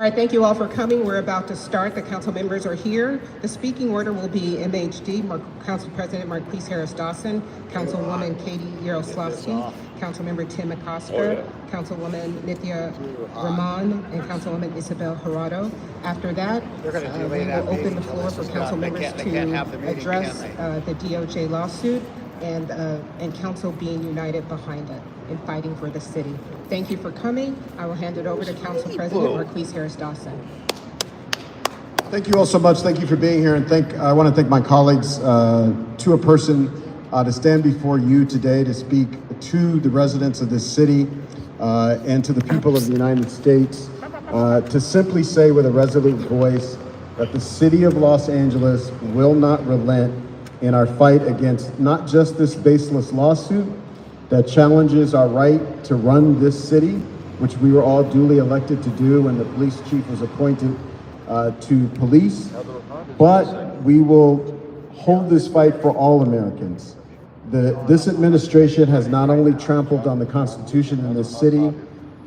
All right, thank you all for coming. We're about to start. The council members are here. The speaking order will be MHD, Council President Marquise Harris-Dawson, Councilwoman Yoslowski, Councilmember Tim McCoscer, Councilwoman Raman, and Councilwoman Herado. After that, we will open the floor for council members to address the DOJ lawsuit and council being united behind it and fighting for the city. Thank you for coming. I will hand it over to Council President Marquise Harris-Dawson. Thank you all so much. Thank you for being here, and I want to thank my colleagues to a person to stand before you today to speak to the residents of this city and to the people of the United States to simply say with a resolute voice that the city of Los Angeles will not relent in our fight against not just this baseless lawsuit that challenges our right to run this city, which we were all duly elected to do when the police chief was appointed to police, but we will hold this fight for all Americans. This administration has not only trampled on the Constitution in this city,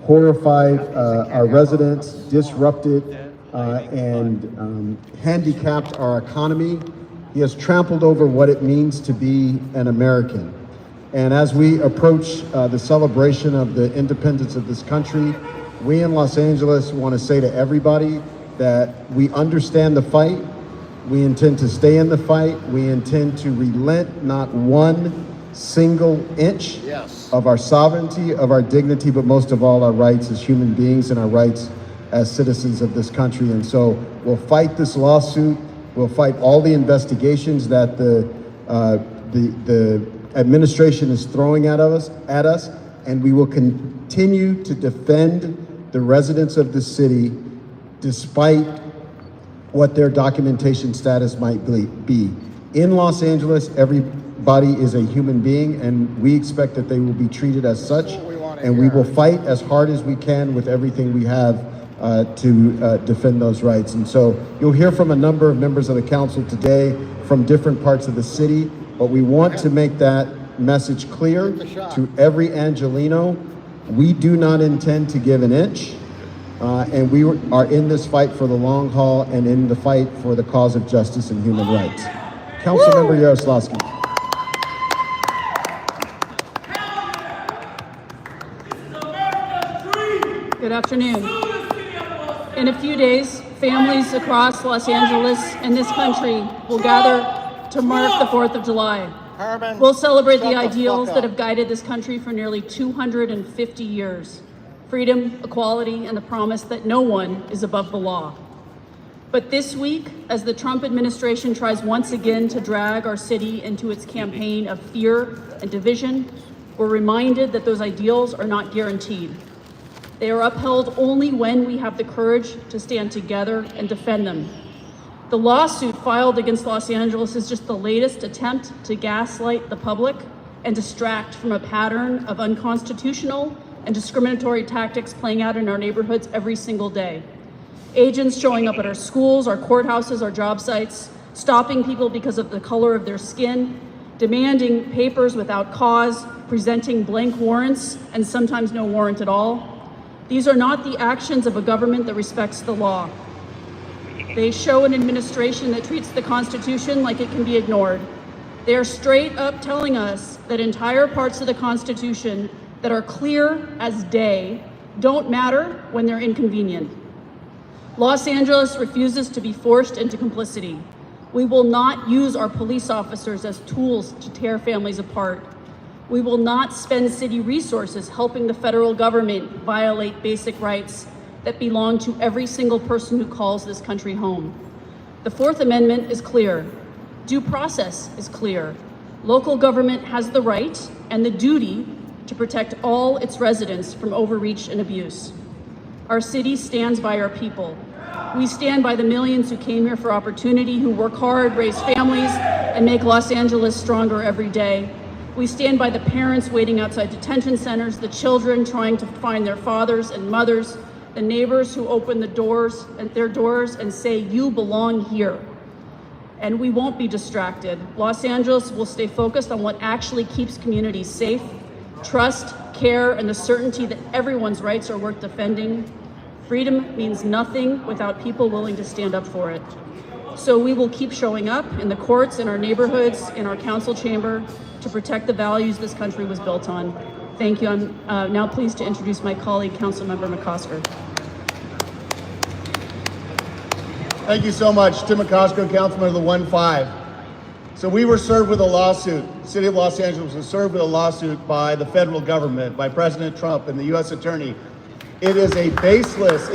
horrified our residents, disrupted and handicapped our economy. He has trampled over what it means to be an American. And as we approach the celebration of the independence of this country, we in Los Angeles want to say to everybody that we understand the fight. We intend to stay in the fight. We intend to relent not one single inch of our sovereignty, of our dignity, but most of all, our rights as human beings and our rights as citizens of this country. And so we'll fight this lawsuit. We'll fight all the investigations that the administration is throwing at us, and we will continue to defend the residents of the city despite what their documentation status might be. In Los Angeles, everybody is a human being, and we expect that they will be treated as such, and we will fight as hard as we can with everything we have to defend those rights. And so you'll hear from a number of members of the council today from different parts of the city, but we want to make that message clear to every Angelino. We do not intend to give an inch, and we are in this fight for the long haul and in the fight for the cause of justice and human rights. Councilmember Yoslowski. Good afternoon. In a few days, families across Los Angeles and this country will gather to mark the 4th of July. We'll celebrate the ideals that have guided this country for nearly 250 years. Freedom, equality, and the promise that no one is above the law. But this week, as the Trump administration tries once again to drag our city into its campaign of fear and division, we're reminded that those ideals are not guaranteed. They are upheld only when we have the courage to stand together and defend them. The lawsuit filed against Los Angeles is just the latest attempt to gaslight the public and distract from a pattern of unconstitutional and discriminatory tactics playing out in our neighborhoods every single day. Agents showing up at our schools, our courthouses, our job sites, stopping people because of the color of their skin, demanding papers without cause, presenting blank warrants, and sometimes no warrant at all. These are not the actions of a government that respects the law. They show an administration that treats the Constitution like it can be ignored. They are straight up telling us that entire parts of the Constitution that are clear as day don't matter when they're inconvenient. Los Angeles refuses to be forced into complicity. We will not use our police officers as tools to tear families apart. We will not spend city resources helping the federal government violate basic rights that belong to every single person who calls this country home. The Fourth Amendment is clear. Due process is clear. Local government has the right and the duty to protect all its residents from overreach and abuse. Our city stands by our people. We stand by the millions who came here for opportunity, who work hard, raise families, and make Los Angeles stronger every day. We stand by the parents waiting outside detention centers, the children trying to find their fathers and mothers, the neighbors who open their doors and say, "You belong here." And we won't be distracted. Los Angeles will stay focused on what actually keeps communities safe: trust, care, and the certainty that everyone's rights are worth defending. Freedom means nothing without people willing to stand up for it. So we will keep showing up in the courts, in our neighborhoods, in our council chamber to protect the values this country was built on. Thank you. I'm now pleased to introduce my colleague, Councilmember McCoscer. Thank you so much, Tim McCoscer, Councilman of the 1-5. So we were served with a lawsuit. The city of Los Angeles was served with a lawsuit by the federal government, by President Trump and the U.S. Attorney. It is a baseless,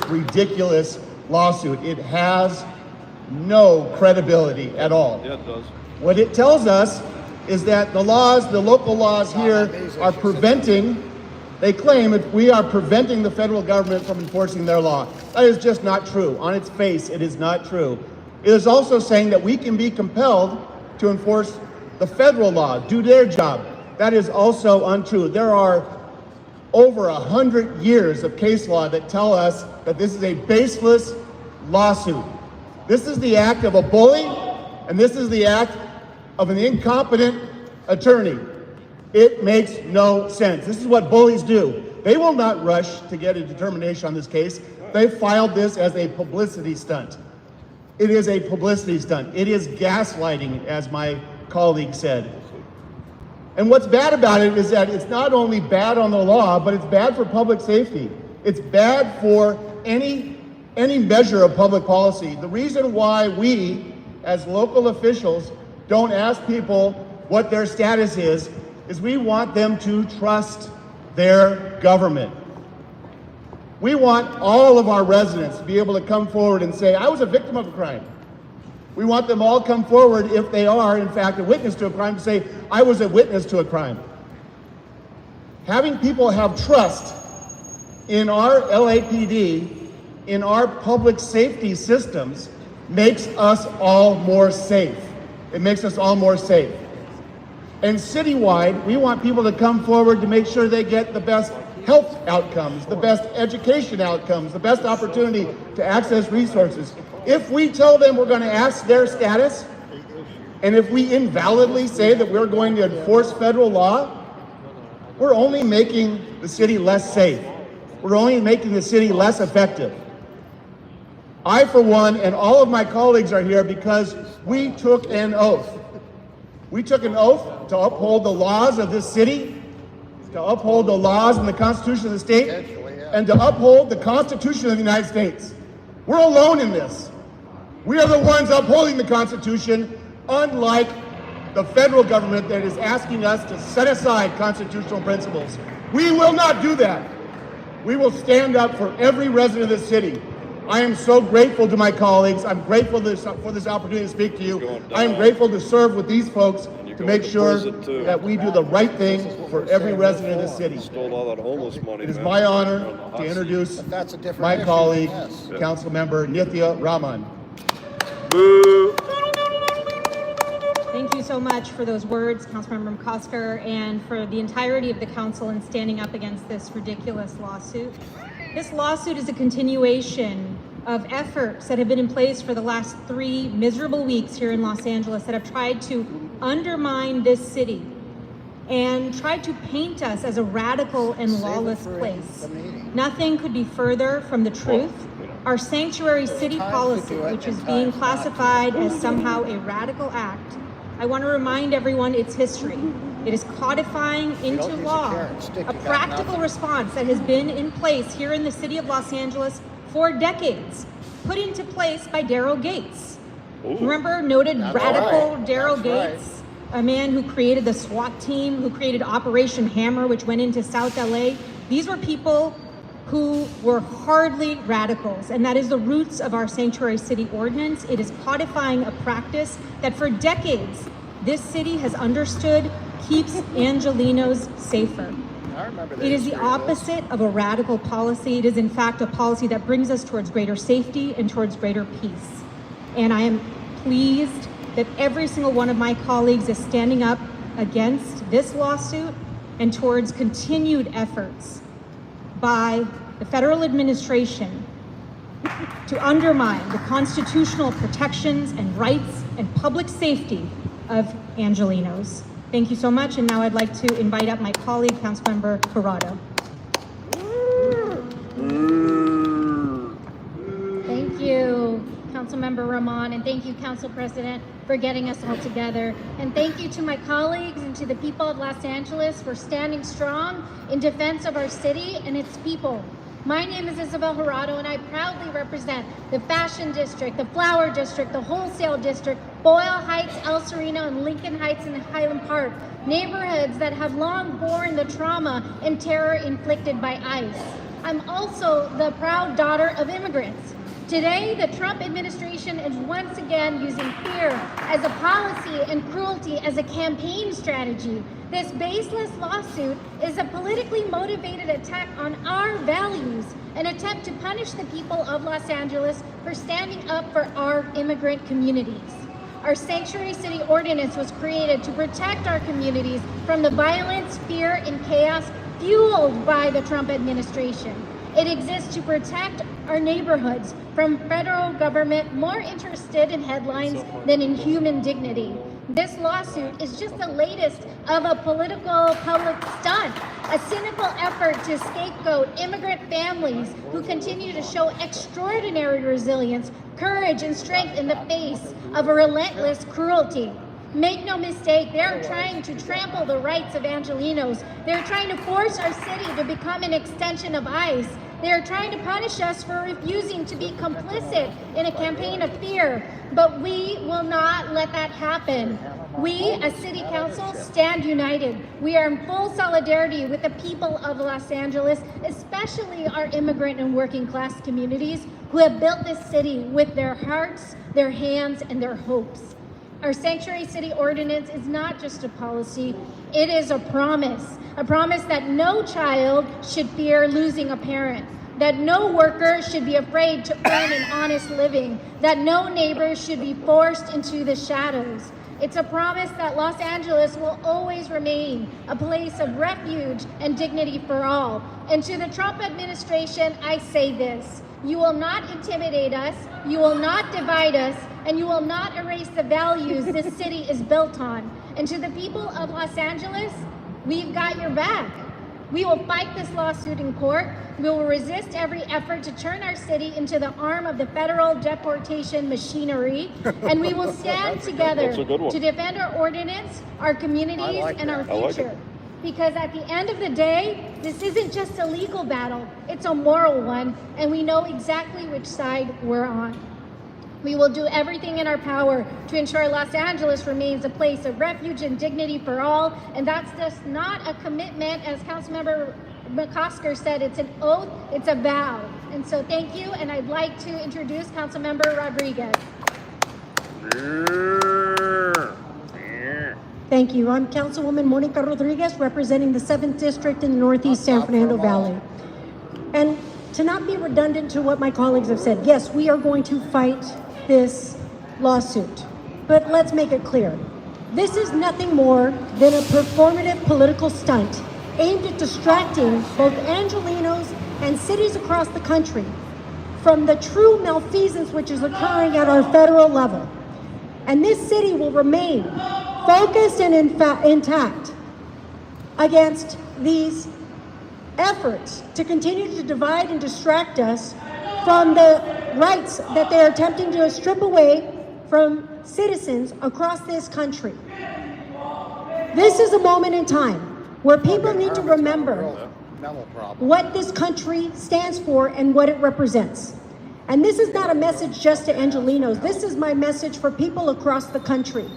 ridiculous lawsuit. It has no credibility at all. Yeah, it does. What it tells us is that the local laws here are preventing, they claim that we are preventing the federal government from enforcing their law. That is just not true. On its face, it is not true. It is also saying that we can be compelled to enforce the federal law, do their job. That is also untrue. There are over 100 years of case law that tell us that this is a baseless lawsuit. This is the act of a bully, and this is the act of an incompetent attorney. It makes no sense. This is what bullies do. They will not rush to get a determination on this case. They filed this as a publicity stunt. It is a publicity stunt. It is gaslighting, as my colleague said. And what's bad about it is that it's not only bad on the law, but it's bad for public safety. It's bad for any measure of public policy. The reason why we, as local officials, don't ask people what their status is we want them to trust their government. We want all of our residents to be able to come forward and say, I was a victim of a crime. We want them all come forward if they are, in fact, a witness to a crime, to say, I was a witness to a crime. Having people have trust in our LAPD, in our public safety systems, makes us all more safe. It makes us all more safe. And citywide, we want people to come forward to make sure they get the best health outcomes, the best education outcomes, the best opportunity to access resources. If we tell them we're going to ask their status, and if we invalidly say that we're going to enforce federal law, we're only making the city less safe. We're only making the city less effective. I, for one, and all of my colleagues are here because we took an oath. We took an oath to uphold the laws of this city, to uphold the laws and the Constitution of the state, and to uphold the Constitution of the United States. We're alone in this. We are the ones upholding the Constitution, unlike the federal government that is asking us to set aside constitutional principles. We will not do that. We will stand up for every resident of this city. I am so grateful to my colleagues. I'm grateful for this opportunity to speak to you. I am grateful to serve with these folks to make sure that we do the right thing for every resident of this city. Stole all that homeless money. It is my honor to introduce my colleague, Councilmember Nithya Raman. Boo. Thank you so much for those words, Councilmember McCoscer, and for the entirety of the council in standing up against this ridiculous lawsuit. This lawsuit is a continuation of efforts that have been in place for the last 3 miserable weeks here in Los Angeles that have tried to undermine this city and tried to paint us as a radical and lawless place. Nothing could be further from the truth. Our sanctuary city policy, which is being classified as somehow a radical act, I want to remind everyone its history. It is codifying into law a practical response that has been in place here in the city of Los Angeles for decades, put into place by Daryl Gates. Remember noted radical Daryl Gates, a man who created the SWAT team, who created Operation Hammer, which went into South LA. These were people who were hardly radicals, and that is the roots of our sanctuary city ordinance. It is codifying a practice that for decades this city has understood keeps Angelenos safer. It is the opposite of a radical policy. It is in fact a policy that brings us towards greater safety and towards greater peace. And I am pleased that every single one of my colleagues is standing up against this lawsuit and towards continued efforts by the federal administration to undermine the constitutional protections and rights and public safety of Angelenos. Thank you so much, and now I'd like to invite up my colleague, Councilmember Herado. Councilmember Raman, and thank you, Council President, for getting us all together. And thank you to my colleagues and to the people of Los Angeles for standing strong in defense of our city and its people. My name is Isabel Herado, and I proudly represent the Fashion District, the Flower District, the Wholesale District, Boyle Heights, El Sereno, and Lincoln Heights and Highland Park, neighborhoods that have long borne the trauma and terror inflicted by ICE. I'm also the proud daughter of immigrants. Today, the Trump administration is once again using fear as a policy and cruelty as a campaign strategy. This baseless lawsuit is a politically motivated attack on our values, an attempt to punish the people of Los Angeles for standing up for our immigrant communities. Our Sanctuary City Ordinance was created to protect our communities from the violence, fear, and chaos fueled by the Trump administration. It exists to protect our neighborhoods from federal government more interested in headlines than in human dignity. This lawsuit is just the latest of a political public stunt, a cynical effort to scapegoat immigrant families who continue to show extraordinary resilience, courage, and strength in the face of a relentless cruelty. Make no mistake, they're trying to trample the rights of Angelenos. They're trying to force our city to become an extension of ICE. They're trying to punish us for refusing to be complicit in a campaign of fear. But we will not let that happen. We, as City Council, stand united. We are in full solidarity with the people of Los Angeles, especially our immigrant and working class communities who have built this city with their hearts, their hands, and their hopes. Our Sanctuary City Ordinance is not just a policy, it is a promise that no child should fear losing a parent, that no worker should be afraid to earn an honest living, that no neighbor should be forced into the shadows. It's a promise that Los Angeles will always remain a place of refuge and dignity for all. And to the Trump administration, I say this: you will not intimidate us, you will not divide us, and you will not erase the values this city is built on. And to the people of Los Angeles, we've got your back. We will fight this lawsuit in court. We will resist every effort to turn our city into the arm of the federal deportation machinery. And we will stand together to defend our ordinance, our communities, and our future. Because at the end of the day, this isn't just a legal battle, it's a moral one, and we know exactly which side we're on. We will do everything in our power to ensure Los Angeles remains a place of refuge and dignity for all, and that's just not a commitment, as Councilmember McCoscer said, it's an oath, it's a vow. And so thank you, and I'd like to introduce Councilmember Rodriguez. Thank you. I'm Councilwoman Monica Rodriguez, representing the 7th District in the Northeast San Fernando Valley. And to not be redundant to what my colleagues have said, yes, we are going to fight this lawsuit. But let's make it clear. This is nothing more than a performative political stunt aimed at distracting both Angelenos and cities across the country from the true malfeasance which is occurring at our federal level. And this city will remain focused and intact against these efforts to continue to divide and distract us from the rights that they're attempting to strip away from citizens across this country. This is a moment in time where people need to remember what this country stands for and what it represents. And this is not a message just to Angelenos. This is my message for people across the country.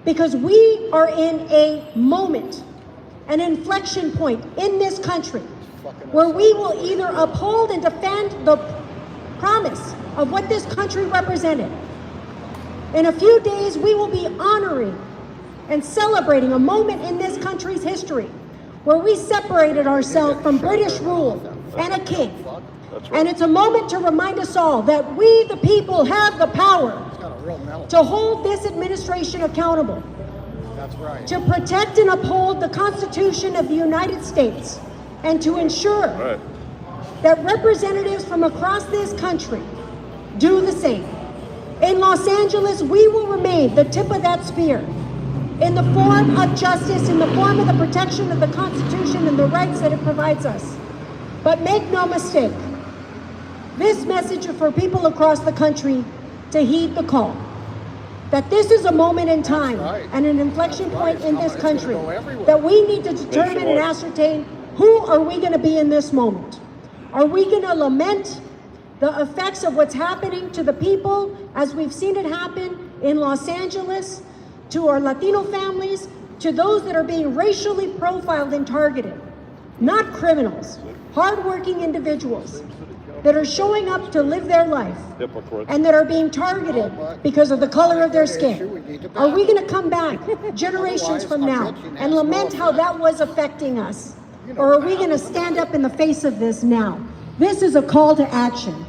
Because we are in a moment, an inflection point in this country where we will either uphold and defend the promise of what this country represented. In a few days, we will be honoring and celebrating a moment in this country's history where we separated ourselves from British rule and a king. And it's a moment to remind us all that we, the people, have the power to hold this administration accountable, to protect and uphold the Constitution of the United States, and to ensure that representatives from across this country do the same. In Los Angeles, we will remain the tip of that spear in the form of justice, in the form of the protection of the Constitution and the rights that it provides us. But make no mistake, this message for people across the country to heed the call. That this is a moment in time and an inflection point in this country that we need to determine and ascertain who are we going to be in this moment. Are we going to lament the effects of what's happening to the people as we've seen it happen in Los Angeles, to our Latino families, to those that are being racially profiled and targeted? Not criminals, hardworking individuals that are showing up to live their life and that are being targeted because of the color of their skin. Are we going to come back generations from now and lament how that was affecting us? Or are we going to stand up in the face of this now? This is a call to action.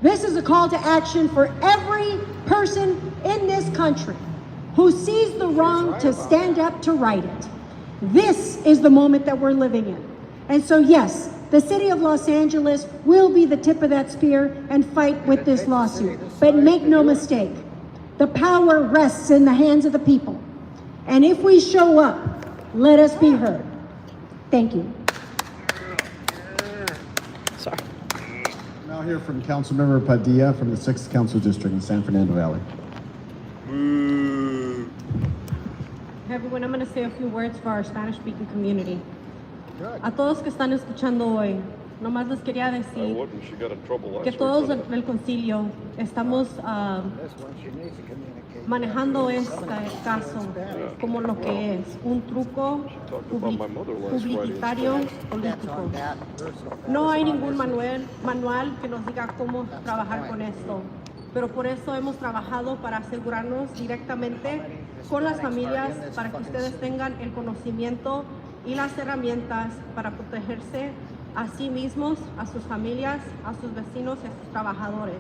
This is a call to action for every person in this country who sees the wrong to stand up to right it. This is the moment that we're living in. And so yes, the city of Los Angeles will be the tip of that spear and fight with this lawsuit. But make no mistake, the power rests in the hands of the people. And if we show up, let us be heard. Thank you. Sorry. Now hear from Councilmember Padilla from the 6th Council District in San Fernando Valley. Hey everyone, I'm going to say a few words for our Spanish-speaking community. A todos que están escuchando hoy, nomás les quería decir que todos en el concilio estamos manejando este caso como lo que es un truco publicitario político. No hay ningún manual que nos diga cómo trabajar con esto, pero por eso hemos trabajado para asegurarnos directamente con las familias para que ustedes tengan el conocimiento y las herramientas para protegerse a sí mismos, a sus familias, a sus vecinos y a sus trabajadores.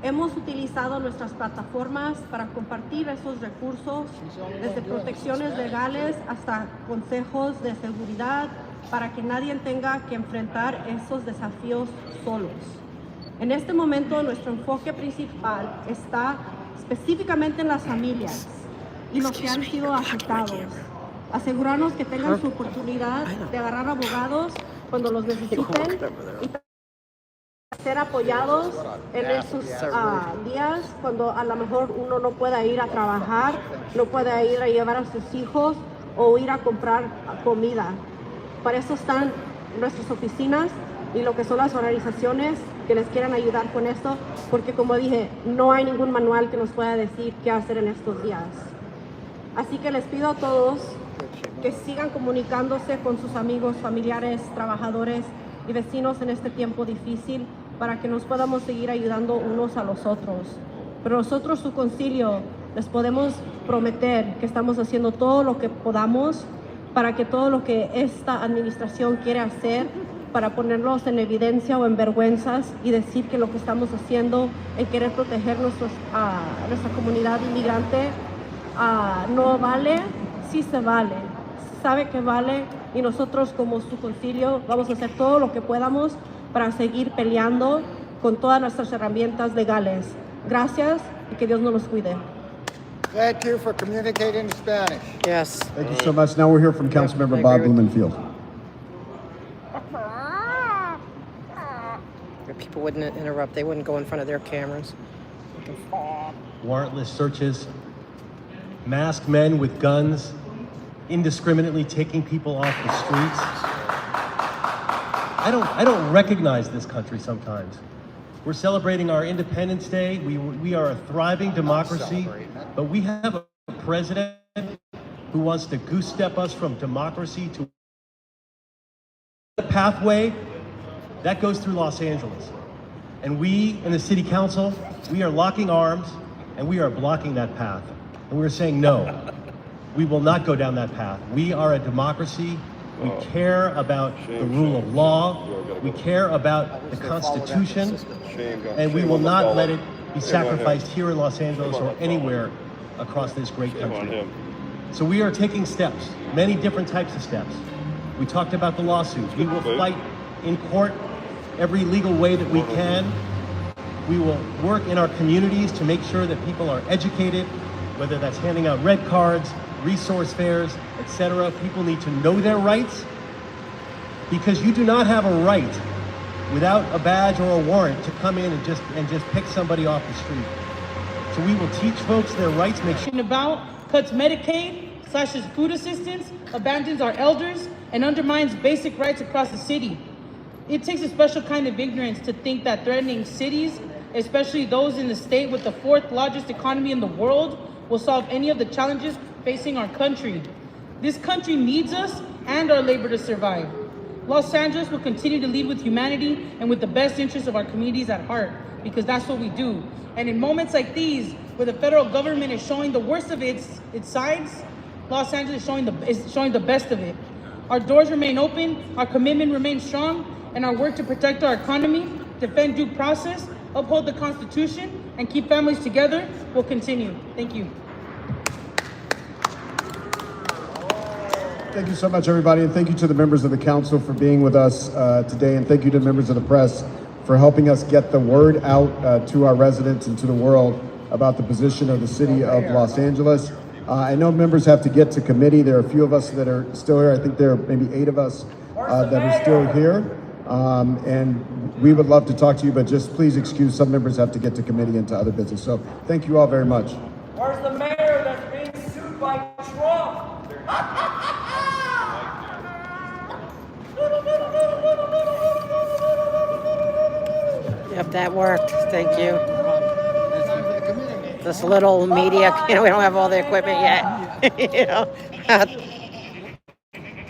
Hemos utilizado nuestras plataformas para compartir esos recursos, desde protecciones legales hasta consejos de seguridad, para que nadie tenga que enfrentar esos desafíos solos. En este momento, nuestro enfoque principal está específicamente en las familias y los que han sido afectados. Asegurarnos que tengan su oportunidad de agarrar abogados cuando los necesiten y ser apoyados en esos días cuando a lo mejor uno no pueda ir a trabajar, no pueda ir a llevar a sus hijos o ir a comprar comida. Para eso están nuestras oficinas y lo que son las organizaciones que les quieran ayudar con esto, porque como dije, no hay ningún manual que nos pueda decir qué hacer en estos días. Así que les pido a todos que sigan comunicándose con sus amigos, familiares, trabajadores y vecinos en este tiempo difícil para que nos podamos seguir ayudando unos a los otros. Pero nosotros, su concilio, les podemos prometer que estamos haciendo todo lo que podamos para que todo lo que esta administración quiere hacer para ponerlos en evidencia o en vergüenzas y decir que lo que estamos haciendo en querer proteger nuestra comunidad inmigrante no vale, sí se vale, sabe que vale, y nosotros como su concilio vamos a hacer todo lo que podamos para seguir peleando con todas nuestras herramientas legales. Gracias y que Dios nos los cuide. Thank you for communicating in Spanish. Yes. Thank you so much. Now we'll hear from Councilmember Bob Blumenfield. If people wouldn't interrupt, they wouldn't go in front of their cameras. Warrantless searches, masked men with guns, indiscriminately taking people off the streets. I don't recognize this country sometimes. We're celebrating our Independence Day. We are a thriving democracy, but we have a president who wants to goose step us from democracy to the pathway that goes through Los Angeles. And we in the city council, we are locking arms and we are blocking that path. And we're saying no, we will not go down that path. We are a democracy. We care about the rule of law. We care about the Constitution. And we will not let it be sacrificed here in Los Angeles or anywhere across this great country. So we are taking steps, many different types of steps. We talked about the lawsuits. We will fight in court every legal way that we can. We will work in our communities to make sure that people are educated, whether that's handing out red cards, resource fairs, etc. People need to know their rights, because you do not have a right without a badge or a warrant to come in and just pick somebody off the street. So we will teach folks their rights, make sure About cuts Medicaid, slashes food assistance, abandons our elders, and undermines basic rights across the city. It takes a special kind of ignorance to think that threatening cities, especially those in the state with the fourth largest economy in the world, will solve any of the challenges facing our country. This country needs us and our labor to survive. Los Angeles will continue to lead with humanity and with the best interests of our communities at heart, because that's what we do. And in moments like these, where the federal government is showing the worst of its sides, Los Angeles is showing the best of it. Our doors remain open, our commitment remains strong, and our work to protect our economy, defend due process, uphold the Constitution, and keep families together will continue. Thank you. Thank you so much, everybody, and thank you to the members of the council for being with us today, and thank you to members of the press for helping us get the word out to our residents and to the world about the position of the city of Los Angeles. I know members have to get to committee. There are a few of us that are still here. I think there are maybe 8 of us that are still here, and we would love to talk to you, but just please excuse some members have to get to committee and to other business. So thank you all very much. Where's the mayor that's being sued by Trump? Yep, that worked. Thank you. This little media, we don't have all the equipment yet.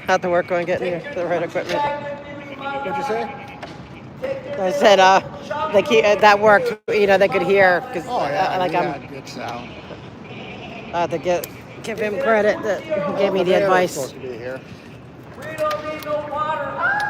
How'd the work going getting the right equipment? What'd you say? I said, that worked. They could hear because, had good sound. I have to give him credit that he gave me the advice. Supposed to be here. We don't need no water.